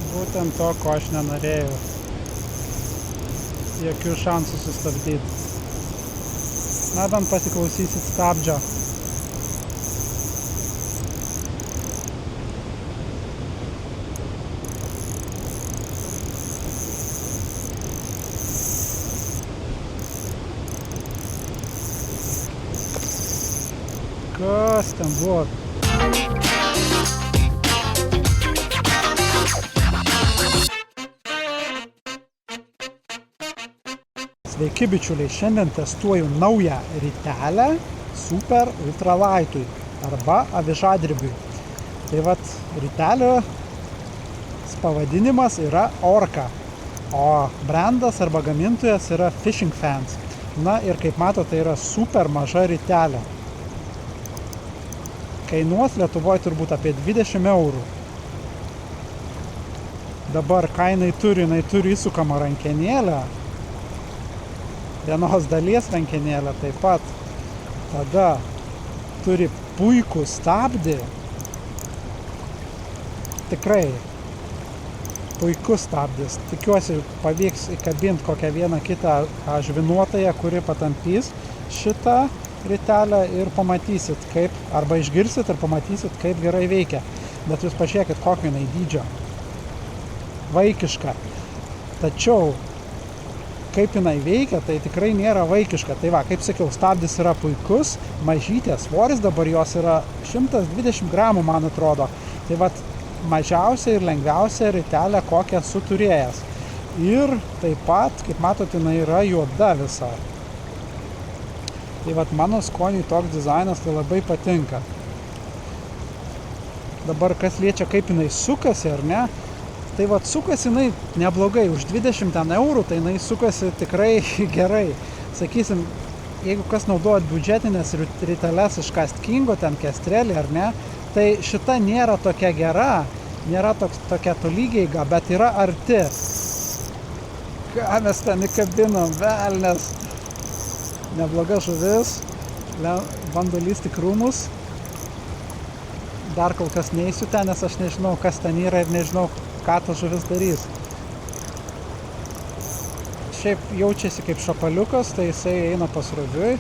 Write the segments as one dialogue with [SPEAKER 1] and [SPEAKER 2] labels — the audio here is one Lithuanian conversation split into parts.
[SPEAKER 1] Būtent to, ko aš nenorėjau. Jokių šansų sustabdyti. Na, bent pasiklausysit stabdžio. Kas ten buvo? Sveiki bičiuliai, šiandien testuoju naują ritelę Super Ultralightui arba avižadrebiui. Tai vat ritelio pavadinimas yra Orca, o brandas arba gamintojas yra Fishing Fans. Na ir kaip matote, tai yra super maža ritelė. Kainuos Lietuvoje turbūt apie 20 eurų. Dabar ką jinai turi įsukamą rankenėlę, vienos dalies rankenėlę taip pat. Tada turi puikų stabdį. Tikrai puikus stabdis. Tikiuosi pavyks įkabinti kokią vieną kitą žvinuotoją, kuri patampys šitą ritelę ir pamatysit kaip, arba išgirsit ir pamatysit, kaip gerai veikia. Bet jūs pažiūrėkit, kokio jinai dydžio. Vaikiška. Tačiau kaip jinai veikia, tai tikrai nėra vaikiška. Tai va, kaip sakiau, stabdis yra puikus, mažytė, svoris dabar jos yra 120 gramų, man atrodo. Tai va, mažiausia ir lengviausia ritelė, kokią esu turėjęs. Ir taip pat, kaip matote, jinai yra juoda visa. Tai va, mano skoniui toks dizainas tai labai patinka. Dabar kas liečia, kaip jinai sukasi, ar ne? Tai va, sukasi jinai neblogai, už 20 eurų, tai jinai sukasi tikrai gerai. Sakysim, jeigu kas naudojat biudžetinės riteles iš Cast Kingo, ten Kestrelį, ar ne, tai šita nėra tokia gera, nėra tokia tolygiai, bet yra arti. Ką mes ten įkabinom, velnes. Nebloga žuvis, bando lysti krūmus. Dar kol kas neįsiu ten, nes aš nežinau, kas ten yra ir nežinau, ką ta žuvis darys. Šiaip jaučiasi kaip šapaliukas, tai jisai eina pasroviui.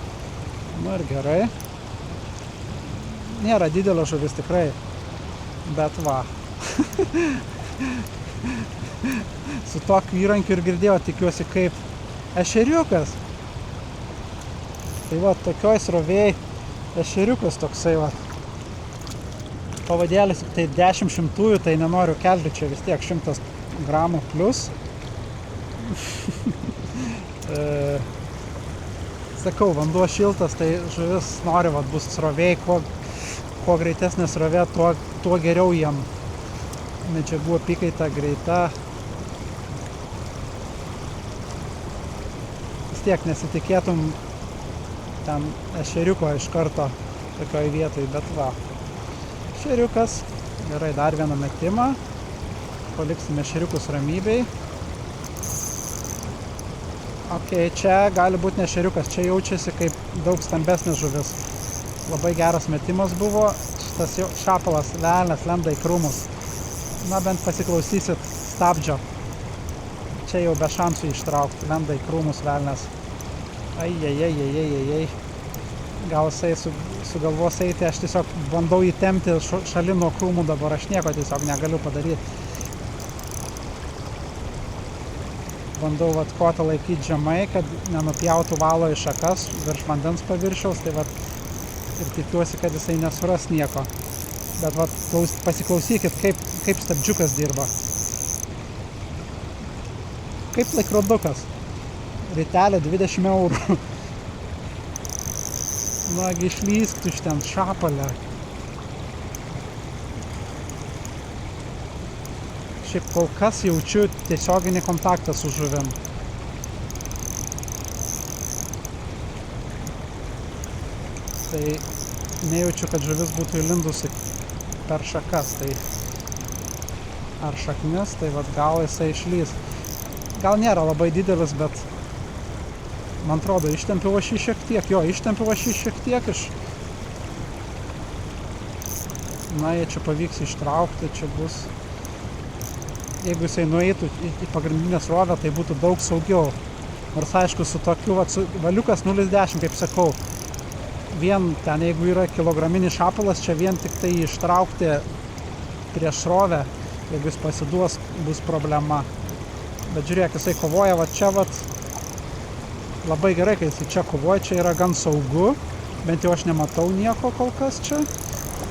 [SPEAKER 1] Nu ir gerai. Nėra didelio žuvis tikrai, bet va. Su tokiu įrankiu ir girdėjau, tikiuosi, kaip ešeriukas. Tai va, tokioj srovėjai ešeriukas toksai va. Pavadėlis tai 10 šimtųjų, tai nenoriu kelti, čia vis tiek 100 gramų plus. Sakau, vanduo šiltas, tai žuvis nori, va, bus srovėjai, kuo greitesnė srovė, tuo geriau jiem. Medžiagų apykaita greita. Vis tiek nesitikėtum ten ešeriuko iš karto tokioj vietoj, bet va. Ešeriukas, gerai, dar vieną metimą. Paliksime ešeriukus ramybei. Ok, čia gali būti ne ešeriukas, čia jaučiasi kaip daug stambesnis žuvis. Labai geras metimas buvo, šitas šapalas velnes lenda į krūmus. Na, bent pasiklausysit stabdžio. Čia jau be šansų ištraukti, lenda į krūmus velnes. Ai. Gal jisai sugalvos eiti, aš tiesiog bandau įtempti šalin nuo krūmų dabar, aš nieko tiesiog negaliu padaryti. Bandau vat kotą laikyti žemai, kad nenupjautų valo į šakas virš vandens paviršiaus, tai vat ir tikiuosi, kad jisai nesuras nieko. Bet vat pasiklausykit, kaip stabdžiukas dirba. Kaip laikrodukas. Ritelė 20 eurų. Nagi išlysk tu iš ten šapalę. Šiaip kol kas jaučiu tiesioginį kontaktą su žuvim. Tai nejaučiu, kad žuvis būtų įlindusi per šakas. Tai ar šaknis, tai vat gal jisai išlys. Gal nėra labai didelis, bet man atrodo, ištempiau aš jį šiek tiek. Jo, ištempiau aš jį šiek tiek iš. Na, jei čia pavyks ištraukti, čia bus jeigu jisai nueitų į pagrindinę srovę, tai būtų daug saugiau. Nors aišku, su tokiu valiukas 0,10, kaip sakau, vien ten, jeigu yra kilograminis šapalas, čia vien tik tai ištraukti prieš srovę, jeigu jis pasiduos, bus problema. Bet žiūrėk, jisai kovoja čia labai gerai, kai jisai čia kovoja, čia yra gan saugu, bent jau aš nematau nieko kol kas čia.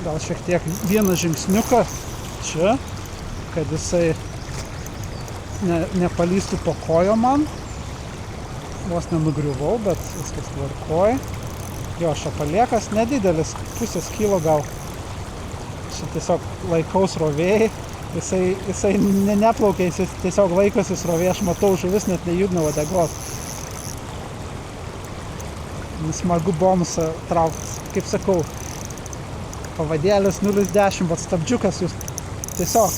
[SPEAKER 1] Gal šiek tiek vieną žingsniuką čia, kad jisai nepalystų po kojo man. Vos nenugriuvau, bet viskas tvarkoj. Jo, šapaliekas nedidelis, pusės kilo gal. Čia tiesiog laikau srovėjai. Jisai neplaukia, jis tiesiog laikosi srovėje. Aš matau, žuvis net nejudina uodegos. Smagu bonusą traukti. Kaip sakau, pavadėlis 0,10, bet stabdžiukas jūs tiesiog.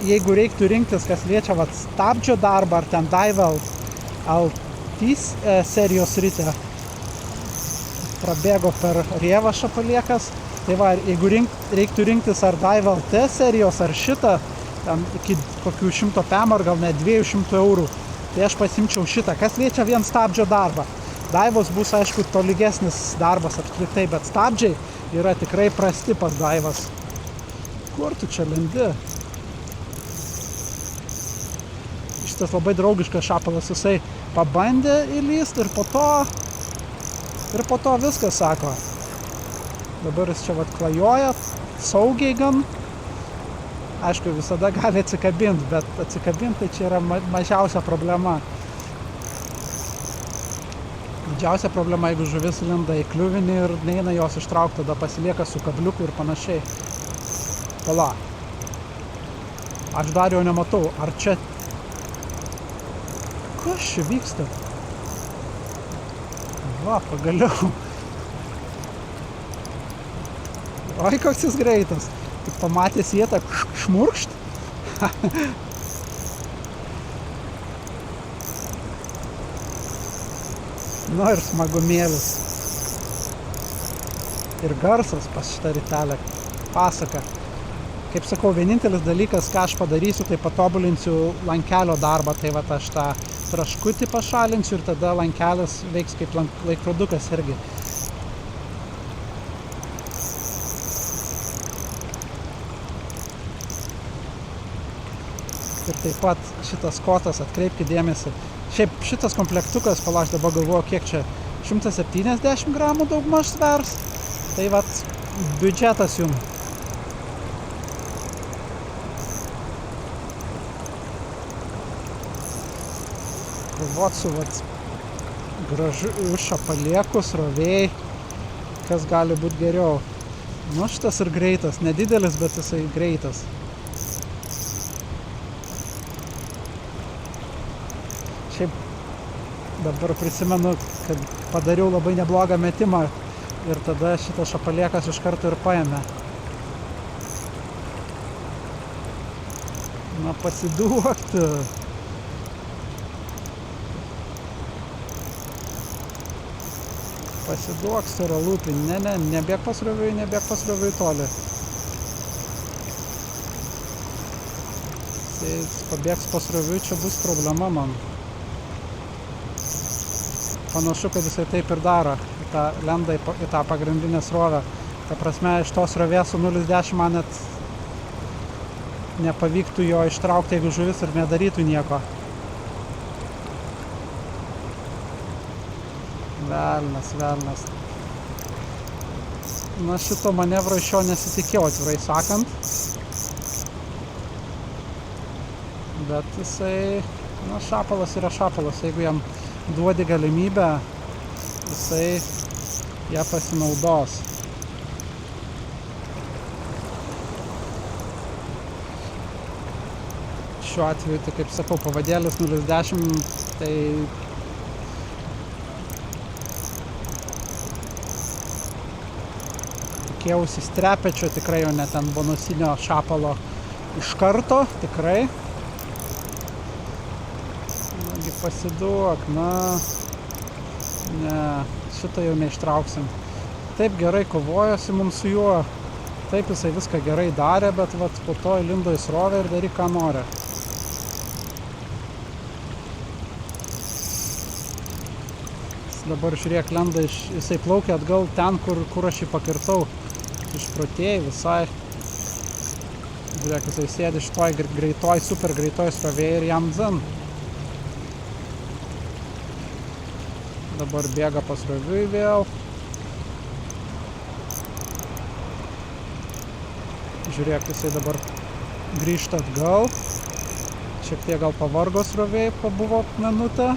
[SPEAKER 1] Jeigu reiktų rinktis, kas liečia stabdžio darbą, ar ten Daiwa LT serijos ritę, prabėgo per rievą šapaliekas, tai jeigu reiktų rinktis ar Daiwa LT serijos, ar šitą, ten iki kokių 100 PM, ar gal net 200 eurų, tai aš pasimčiau šitą, kas liečia vien stabdžio darbą. Daivos bus, aišku, tolygesnis darbas apskritai, bet stabdžiai yra tikrai prasti pas Daivas. Kur tu čia lendi? Šitas labai draugiškas šapalas, jisai pabandė įlyst ir po to viskas, sako. Dabar jis čia klajoja, saugiai gan. Aišku, visada gali atsikabinti, bet atsikabinti tai čia yra mažiausia problema. Didžiausia problema, jeigu žuvis linda į kliuvinį ir neina jos ištraukti, tada pasilieka su kabliuku ir panašiai. Pala. Aš dar jau nematau, ar čia... Kas čia vyksta? Va, pagaliau. Oi, koks jis greitas. Tik pamatęs vietą šmurkšt. Nu ir smagumėlis. Ir garsas pas šitą ritelę. Pasaka. Kaip sakau, vienintelis dalykas, ką aš padarysiu, tai patobulinsiu lankelio darbą. Tai aš tą traškutį pašalinsiu ir tada lankelis veiks kaip laikrodukas irgi. Ir taip pat šitas kotas, atkreipkite dėmesį. Šiaip šitas komplektukas, aš dabar galvoju, kiek čia 170 gramų daugmaž svers. Tai biudžetas jums. Su gražiu šapalieku, srovėjai, kas gali būti geriau. Nu, šitas ir greitas, nedidelis, bet jisai greitas. Šiaip dabar prisimenu, kad padariau labai neblogą metimą ir tada šitas šapaliekas iš karto ir paėmė. Na, pasiduokti. Pasiduok, storalūpį. Ne, nebėg pasroviui toli. Tai pabėgs pasroviui, čia bus problema man. Panašu, kad jisai taip ir daro. Lenda į tą pagrindinę srovę. Ta prasme, iš tos srovės su 0,10 man net nepavyktų jo ištraukti, jeigu žuvis ir nedarytų nieko. Velnas. Na, šito manevro iš jo nesitikėjau, atvirai sakant. Bet jisai, na, šapalas yra šapalas. Jeigu jam duodi galimybę, jisai ją pasinaudos. Šiuo atveju, tai kaip sakau, pavadėlis 0,10, tai tikėjausi strepečio, tikrai jau net ant bonusinio šapalo iš karto, tikrai. Nagi pasiduok, na, ne, šitą jau neištrauksim. Taip gerai kovojosi mums su juo, Taip jisai viską gerai darė, bet vat po to įlindo į srovę ir daryk ką nori. Dabar žiūrėk, lenda jisai plaukia atgal ten, kur aš jį pakirtau. Išprotėjai visai. Žiūrėk, jisai sėdi šitoj greitoj, super greitoj srovėj ir jam dzin. Dabar bėga pasroviui vėl. Žiūrėk, jisai dabar grįžta atgal. Šiek tiek gal pavargo srovėj, pabuvo minutę.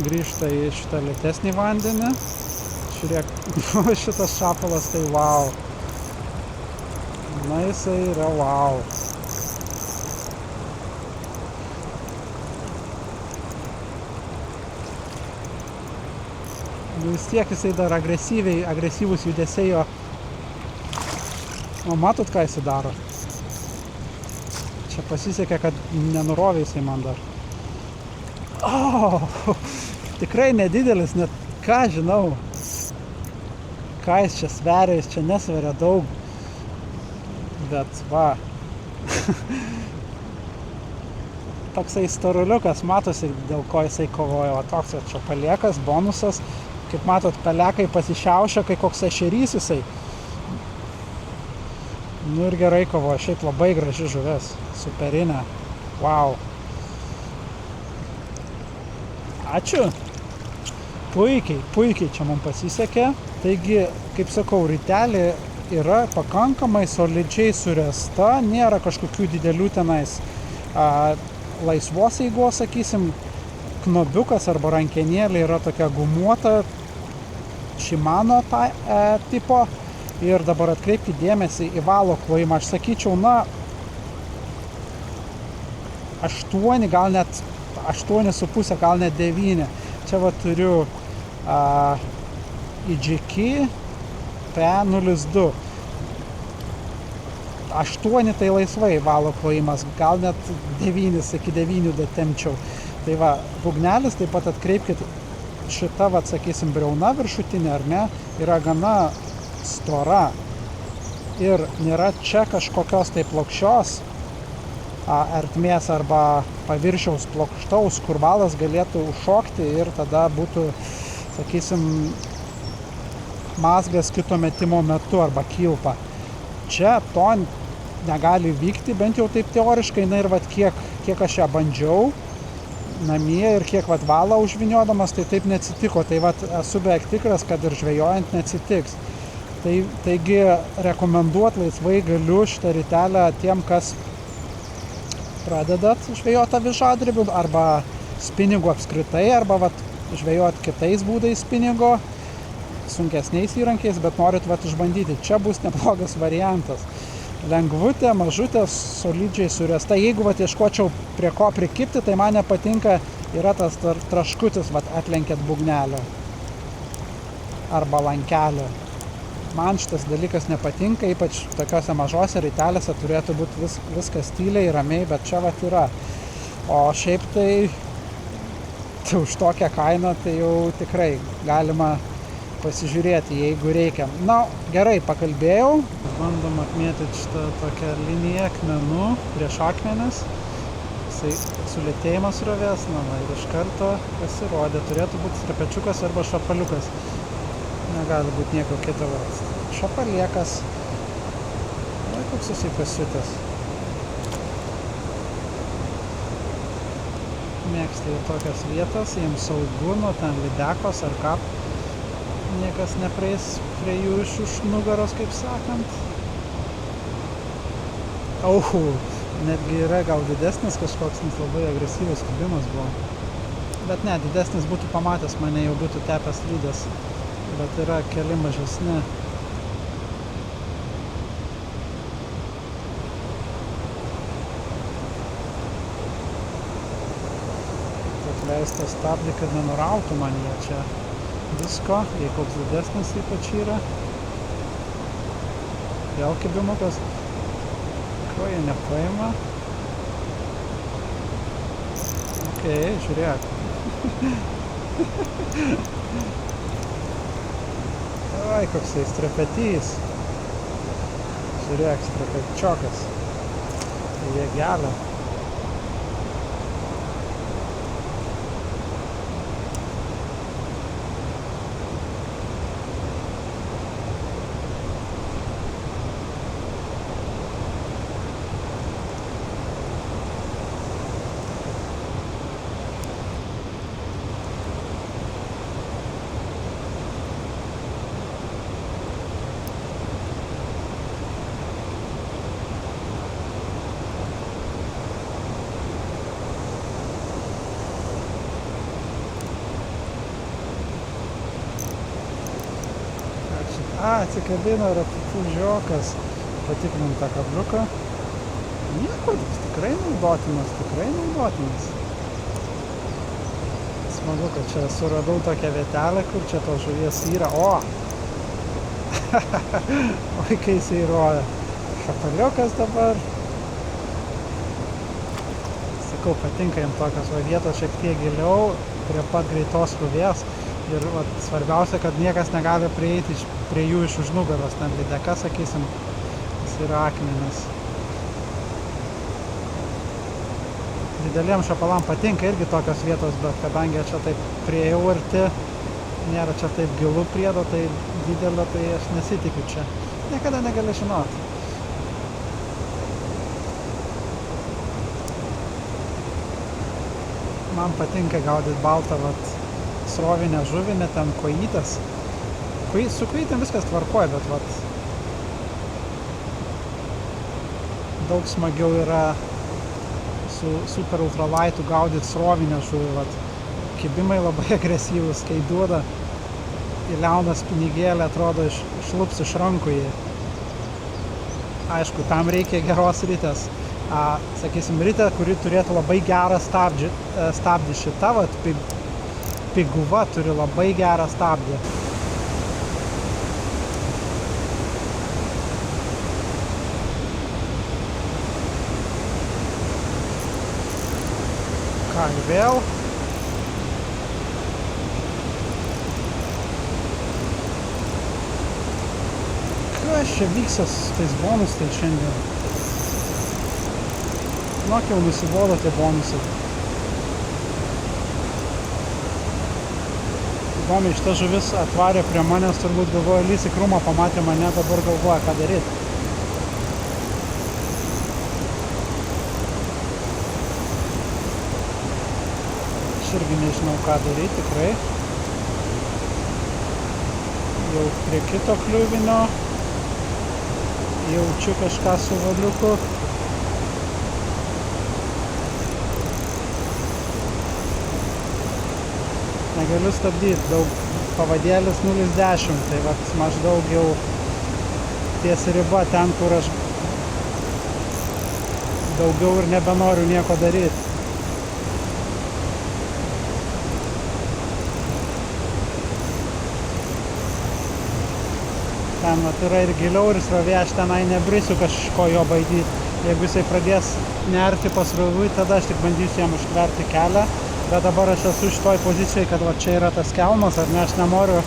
[SPEAKER 1] Grįžta į šitą lėtesnį vandenį. Žiūrėk, šitas šapalas tai wow. Na, jisai yra wow. Vis tiek jisai dar agresyvus judesiai jo. O matot, ką jisai daro? Čia pasisekė, kad nenurovė jisai man dar. Tikrai nedidelis, net ką žinau. Ką jis čia sveria, jis čia nesveria daug. Bet va. Toksai storuliukas, matosi, dėl ko jisai kovojo. O toks čia paliekas, bonusas. Kaip matot, pelekai pasišiaušia, kai koks ešerys jisai. Nu ir gerai kovoja, šiaip labai graži žuvis. Superinė. Wow. Ačiū. Puikiai čia mums pasisekė. Taigi, kaip sakau, ritelė yra pakankamai solidžiai suręsta, nėra kažkokių didelių tenais laisvos eigos, sakysim, knobiukas arba rankenėlė yra tokia gumuota Shimano tipo. Ir dabar atkreipkite dėmesį į valo klojimą. Aš sakyčiau, na, 8, gal net 8,5, gal net 9. Čia va turiu IGK P02. 8 tai laisvai valo klojimas, gal net 9, iki 9 datempčiau. Tai va, būgnelis, taip pat atkreipkite, šita, va, sakysim, briauna viršutinė, ar ne, yra gana stora. Ir nėra čia kažkokios tai plokščios ertmės arba paviršiaus plokštaus, kur valas galėtų užšokti ir tada būtų, sakysim, mazgas kito metimo metu arba kilpa. Čia to negali vykti, bent jau taip teoriškai, na ir vat kiek aš ją bandžiau namie ir kiek vat valą užviniodamas, tai taip neatsitiko. Tai vat esu beveik tikras, kad ir žvejojant neatsitiks. Taigi rekomenduoti laisvai galiu šitą ritelę tiem, kas pradedat žvejoti avižadrebių arba spiningų apskritai, arba vat žvejoti kitais būdais spinigo, sunkesniais įrankiais, bet norit vat išbandyti. Čia bus neblogas variantas. Lengvutė, mažutė, solidžiai suręsta. Jeigu vat ieškočiau prie ko prikipti, tai man nepatinka, yra tas traškutis, vat atlenkėt būgnelio arba lankelio. Man šitas dalykas nepatinka, ypač tokiose mažose ritelėse turėtų būti viskas tyliai, ramiai, bet čia vat yra. O šiaip tai už tokią kainą tai jau tikrai galima pasižiūrėti, jeigu reikia. Na, gerai, pakalbėjau. Bandom apmėtyti šitą tokią liniją akmenų prieš akmenis. Jisai sulėtėjimas srovės, na, ir iš karto pasirodė. Turėtų būti strepečiukas arba šapaliukas. Negali būti nieko kito. Šapaliekas. O, koks jisai pasiutęs. Mėgsta į tokias vietas, jiems saugu, nuo ten lydekos ar ką. Niekas nepraeis prie jų iš už nugaros, kaip sakant. Netgi yra gal didesnis kažkoks, nes labai agresyvus kibimas buvo. Bet ne, didesnis būtų pamatęs mane, jau būtų tepęs lydės. Bet yra keli mažesni. Atleista stabdį, kad nenurautų man jie čia visko, jei koks didesnis ypač yra. Vėl kibimukas. Ko jie nepaima? Okei, žiūrėk. Oi, koksai strepetys. turi ekstra kaip čiokas. Jie gelia. Atsikabino ratufūžiokas, patikrinam tą kabliuką. Nieko, tikrai naudotinas. Smagu, kad čia suradau tokią vietelę, kur čia tos žuvies yra. O! Vaikai įsiroja. Šapaliukas dabar. Sakau, patinka jam tokios vietos šiek tiek giliau, prie pat greitos žuvies. Ir svarbiausia, kad niekas negali prieiti prie jų iš už nugaros. Ten lydeka, sakysim, jis yra akmenis. Dideliem šapalam patinka irgi tokios vietos, bet kadangi čia taip priejau arti, nėra čia taip gilu priedo, tai didelio, tai aš nesitikiu čia. Niekada negali žinoti. Man patinka gaudyti baltą, srovinę žuvinę, ten kojytes. Su kojytėm viskas tvarkoja, bet daug smagiau yra su super ultralaitu gaudyti srovinę žuvį. Kibimai labai agresyvus, kai duoda į liauną spinigėlę, atrodo išlups iš rankų jį. Aišku, tam reikia geros ritės. Sakysim, ritė, kuri turėtų labai gerą stabdį. Šita, piguva turi labai gerą stabdį. Ką, ir vėl? Kas čia vyksta su tais bonusais šiandien? Žinok, jau nusibodo tie bonusai. Įdomiai, šita žuvis atvarė prie manęs, turbūt galvoja, lys į krūmą, pamatė mane, dabar galvoja, ką daryti. Aš irgi nežinau, ką daryti, tikrai. Jau prie kito kliuvinio. Jaučiu kažką su valiuku. Negaliu stabdyti, daug pavadėlis 0,10, tai maždaug jau ties riba ten, kur aš daugiau ir nebenoriu nieko daryti. Ten yra ir giliau, ir srovė, aš tenai nebrisiu kažko jo baidyti. Jeigu jisai pradės nerti pasroviui, tada aš tik bandysiu jam užtverti kelią. Bet dabar aš esu šitoj pozicijai, kad čia yra tas kelmas, ar ne, aš nenoriu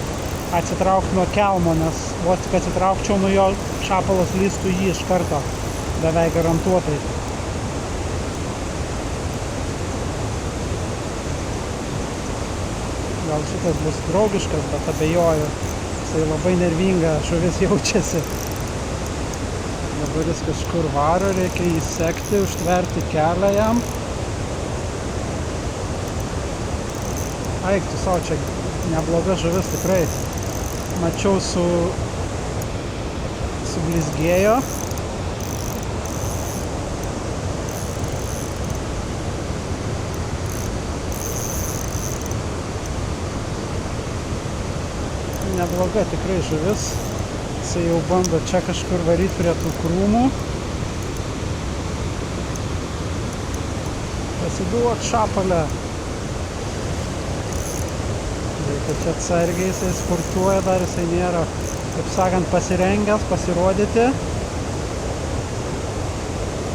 [SPEAKER 1] atsitraukti nuo kelmo, nes vos tik atsitraukčiau nuo jo, šapalas lįstų jį iš karto, beveik garantuotai. Gal šitas bus draugiškas, bet abejoju, jisai labai nervinga žuvis jaučiasi. Dabar jis kažkur varo, reikia jį sekti, užtverti kelią jam. Eik tu savo, čia nebloga žuvis tikrai. Mačiau sublizgėjo. Nebloga tikrai žuvis. Jisai jau bando čia kažkur varyti prie tų krūmų. Pasiduok šapalę. Reikia čia atsargiai, jisai sportuoja, dar jisai nėra, kaip sakant, pasirengęs pasirodyti.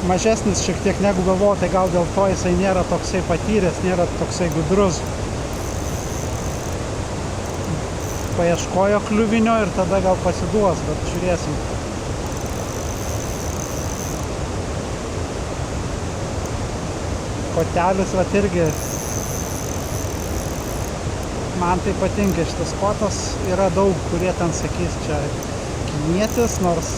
[SPEAKER 1] Mažesnis šiek tiek negu galvojau, tai gal dėl to jisai nėra toksai patyręs, nėra toksai gudrus. Paieškojo kliuvinio ir tada gal pasiduos, bet žiūrėsim. kotelis, vat irgi man tai patinka šitas kotas. Yra daug, kurie ten sakys, čia kinietis, nors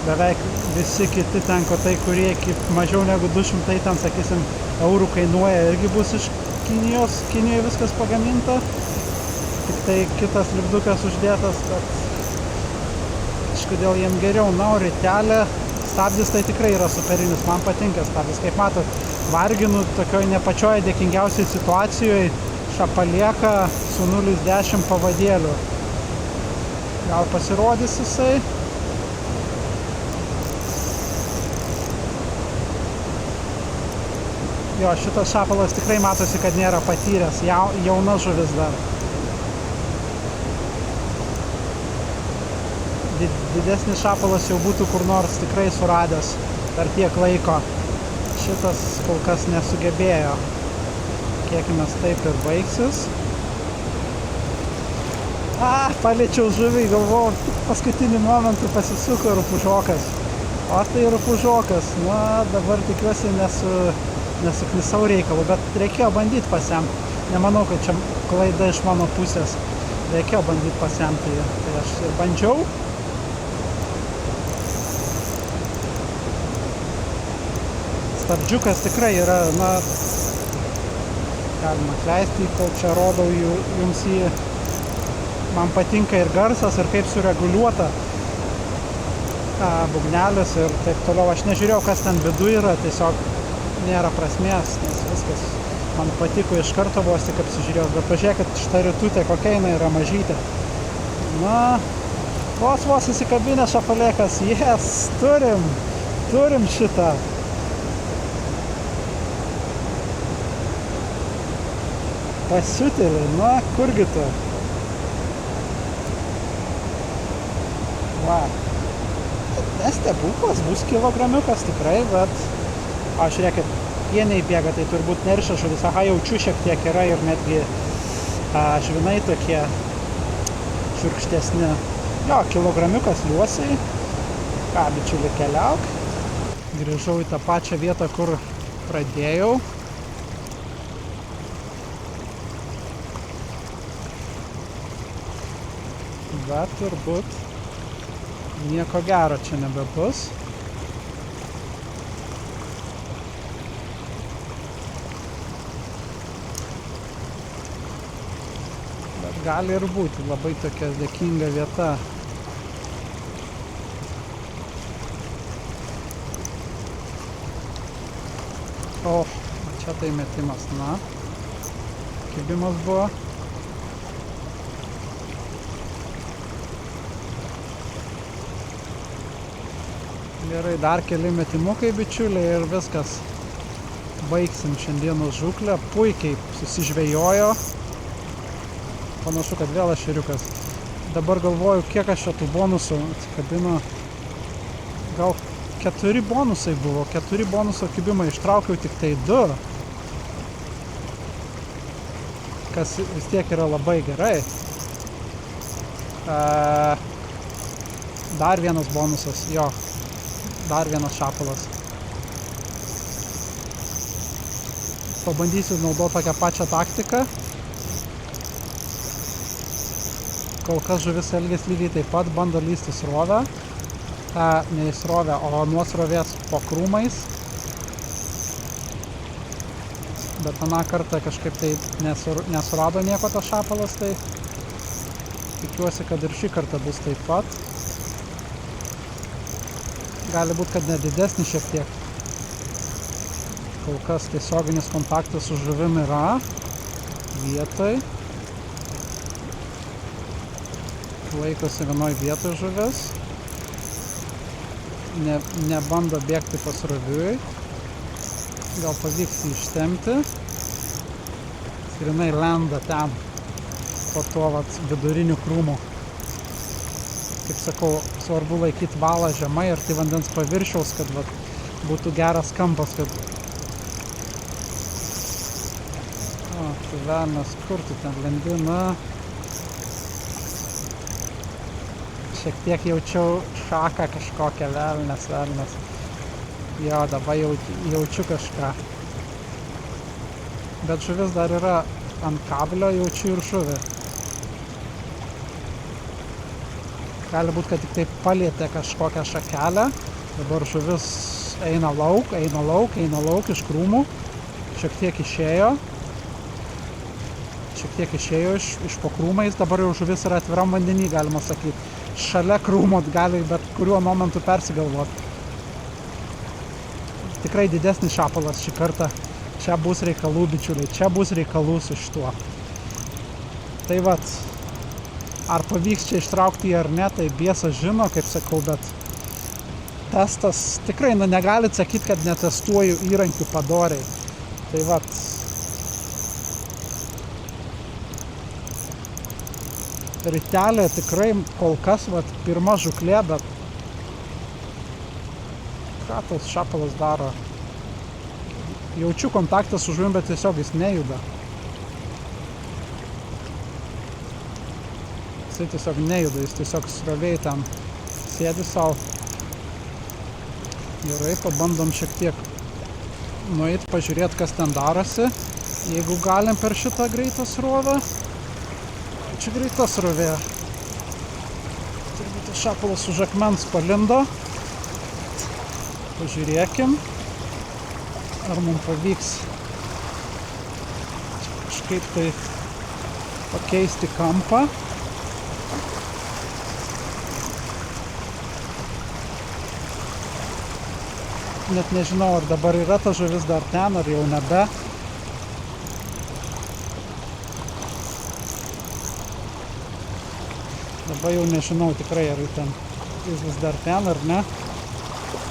[SPEAKER 1] beveik visi kiti ten kotai, kurie mažiau negu 200 ten, sakysim, eurų kainuoja, irgi bus iš Kinijos. Kinijoje viskas pagaminta. Tik tai kitas lipdukas uždėtas, bet kažkodėl jiem geriau. Na, o ritelė, stabdis tai tikrai yra superinis, man patinka stabdis. Kaip matot, varginu tokioj ne pačioj dėkingiausiai situacijoje, palieka su 0,10 pavadėliu. Gal pasirodys jisai. Jo, šitas šapalas tikrai matosi, kad nėra patyręs, jauna žuvis dar. Didesnis šapalas jau būtų kur nors tikrai suradęs per tiek laiko. Šitas kol kas nesugebėjo. Tikėkimės taip ir baigsis. Paliečiau žuvį, galvojau, paskutiniu momentu pasisuko rupūžokas. O tai rupūžokas. Na, dabar tikiuosi nesuknisau reikalų, bet reikėjo bandyti pasemti. Nemanau, kad čia klaida iš mano pusės. Reikėjo bandyti pasemti. Tai aš ir bandžiau. Stabdžiukas tikrai yra, na, galima atleisti, kol čia rodau jums jį. Man patinka ir garsas, ir kaip sureguliuota būgnelis ir taip toliau. Aš nežiūrėjau, kas ten viduje yra, tiesiog nėra prasmės, nes viskas man patiko iš karto vos tik apsižiūrėjau. Bet pažiūrėkit, šita ritutė, kokia jinai yra mažytė. Na, vos įsikabinę šapalėkas. Yes, turim šitą. Pasiutėlį, na, kurgi tu? Va. Nestebuklas, bus kilogramiukas tikrai, bet... Žiūrėkit, pieniai bėga, tai turbūt neršia žuvis. Jaučiu šiek tiek yra ir netgi žvinai tokie šiurkštesni. Jo, kilogramiukas liuosiai. Bičiuli, keliauk. Grįžau į tą pačią vietą, kur pradėjau. Bet turbūt nieko gero čia nebebus. Bet gali ir būti labai tokia dėkinga vieta. Čia tai metimas, na. Kibimas buvo. Gerai, dar keli metimukai, bičiuliai, ir viskas. Baigsim šiandienos žūklę. Puikiai susižvejojo. Panašu, kad vėl ešeriukas. Dabar galvoju, kiek aš čia tų bonusų atsikabino. Gal 4 bonusai buvo. 4 bonuso kibimai. Ištraukiau tik tai 2. Kas vis tiek yra labai gerai. Dar vienas bonusas, jo. Dar vienas šapalas. Pabandysiu naudoti tokią pačią taktiką. Kol kas žuvis elgiasi lygiai taip pat, bando lysti srovę. Ne į srovę, o nuo srovės po krūmais. Bet aną kartą kažkaip tai nesurado nieko tas šapalas, tai tikiuosi, kad ir šį kartą bus taip pat. Gali būti, kad net didesnis šiek tiek. Kol kas tiesioginis kontaktas su žuvim yra vietoj. Laikosi vienoj vietoj žuvis. Nebando bėgti pasroviui. Gal pavyks jį ištempti. Grinai lenda ten po tuo viduriniu krūmu. Kaip sakau, svarbu laikyti valą žemai ir tai vandens paviršiaus, kad būtų geras kampas, kad... Tai velnas, kur tu ten lendi, na... Šiek tiek jaučiau šaką kažkokią, velnas. Jo, dabar jaučiu kažką. bet žuvis dar yra ant kablio, jaučiu ir žuvį. Gali būti, kad tik tai palietė kažkokią šakelę. Dabar žuvis eina lauk iš krūmų. Šiek tiek išėjo iš po krūmais. Dabar jau žuvis yra atviram vandenį, galima sakyti. Šalia krūmo gali bet kuriuo momentu persigalvoti. Tikrai didesnis šapalas šį kartą. Čia bus reikalų, bičiuliai. Čia bus reikalų su šituo. Tai vat. Ar pavyks čia ištraukti jį ar ne, tai biesas žino, kaip sakau, bet testas tikrai, negalit sakyti, kad netestuoju įrankių padoriai. Tai vat. Ritelė tikrai kol kas, vat, pirma žuklė, bet ką tas šapalas daro? Jaučiu kontaktą su žuvim, bet tiesiog jis nejuda. Jis tiesiog nejuda, jis tiesiog sroviai ten sėdi savo. Gerai, pabandom šiek tiek nueit, pažiūrėti, kas ten darosi. Jeigu galim per šitą greitą srovę. Čia greita srovė. Turbūt šapalas už akmens palindo. Pažiūrėkim, ar mums pavyks kažkaip tai pakeisti kampą. Net nežinau, ar dabar yra ta žuvis dar ten, ar jau nebe. Dabar jau nežinau tikrai, ar jis vis dar ten, ar ne.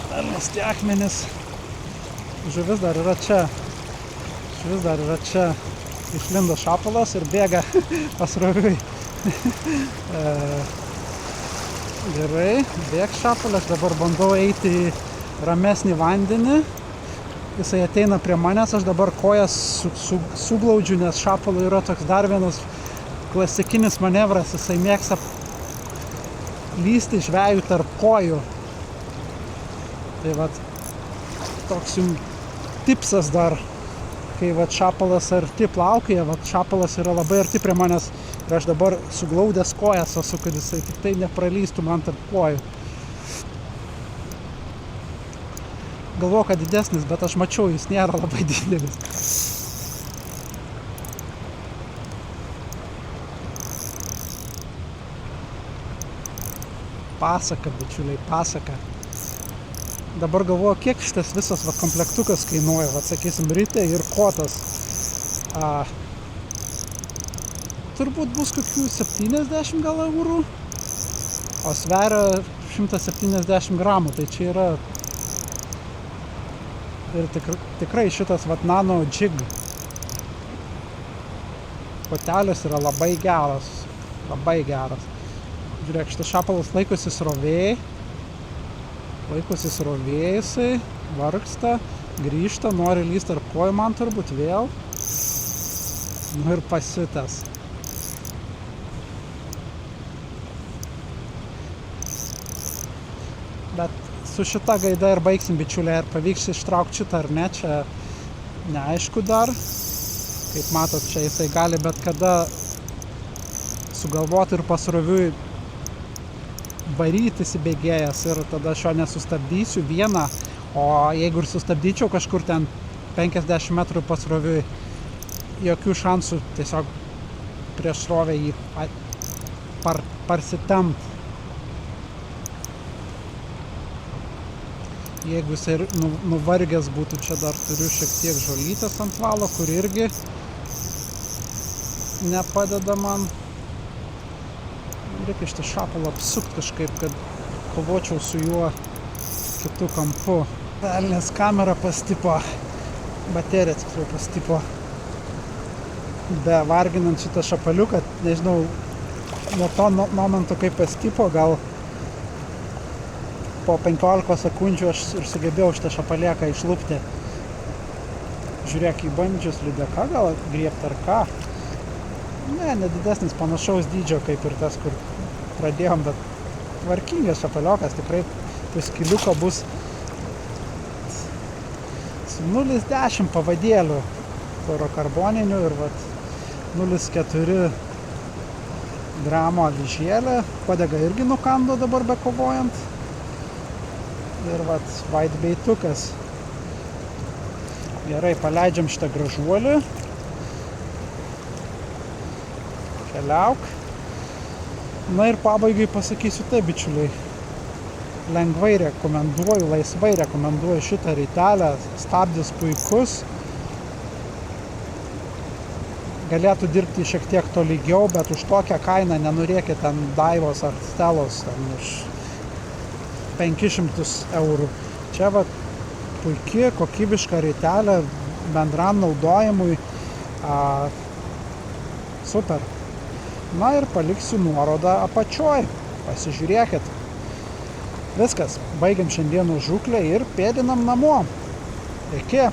[SPEAKER 1] Velnias tie akmenys. Žuvis dar yra čia. Išlindo šapalas ir bėga pasroviui. Gerai, bėg šapalas, dabar bandau eiti į ramesnį vandenį. Jisai ateina prie manęs, aš dabar kojas suglaudžiu, nes šapalui yra toks dar vienas klasikinis manevras. Jisai mėgsta lysti žvejų tarp kojų. Tai vat, toks jums tipsas dar, kai vat šapalas arti plaukioja, vat šapalas yra labai arti prie manęs ir aš dabar suglaudęs kojas esu, kad jisai tik tai nepralystų man tarp kojų. Galvoju, kad didesnis, bet aš mačiau, jis nėra labai didelis. Pasaka, bičiuliai, pasaka. Dabar galvoju, kiek šitas visas komplektukas kainuoja, sakysim, ritė ir kotas. Turbūt bus kokių 70 gal eurų, o sveria 170 gramų, tai čia yra. Ir tikrai šitas nano jig kotelis yra labai geras. Žiūrėk, šitas šapalas laikosi srovėjai. Jisai vargsta, grįžta, nori lyst tarp kojų man turbūt vėl. Nu ir pasitęs. Bet su šita gaida ir baigsim, bičiuliai, ar pavyks ištraukti šitą ar ne, čia neaišku dar. Kaip matot, čia jisai gali bet kada sugalvoti ir pasroviui varyti įsibėgėjęs ir tada aš jo nesustabdysiu vieną, o jeigu ir sustabdyčiau kažkur ten 50 metrų pasroviui, jokių šansų tiesiog prieš srovę jį parsitempt. Jeigu jisai nuvargęs būtų, čia dar turiu šiek tiek žolytės ant valo, kur irgi nepadeda man. Reikia šitą šapalą apsukti kažkaip, kad kovočiau su juo kitu kampu. Velnės kamera pastipo, baterija tiksliau pastipo. Be varginant šitą šapaliuką, nežinau, nuo to momento, kai pastipo, gal po 15 sekundžių aš ir sugebėjau šitą šapalėką išlupti. Žiūrėk, į bandžius lydeka gal griebti ar ką. Ne, nedidesnis, panašaus dydžio kaip ir tas, kur pradėjom, bet tvarkingas šapaliokas, tikrai puskiliuko bus su 0,10 pavadėlių. fluorokarboninių ir vat 0,4 gramo avižėlė. Uodegą irgi nukando dabar bekovojant. Ir vat whitebaitukas. Gerai, paleidžiam šitą gražuolį. Keliauk. Na ir pabaigai pasakysiu taip, bičiuliai. Lengvai rekomenduoju, laisvai rekomenduoju šitą ritelę. Stabdis puikus. Galėtų dirbti šiek tiek tolygiau, bet už tokią kainą nenorėkit ten Daivos ar Stelos ten už 500 eurų. Čia va puikiai, kokybiška ritelė bendram naudojimui. Super. Na ir paliksiu nuorodą apačioj. Pasižiūrėkit. Viskas. Baigiam šiandieną žūklę ir pėdinam namo. Iki.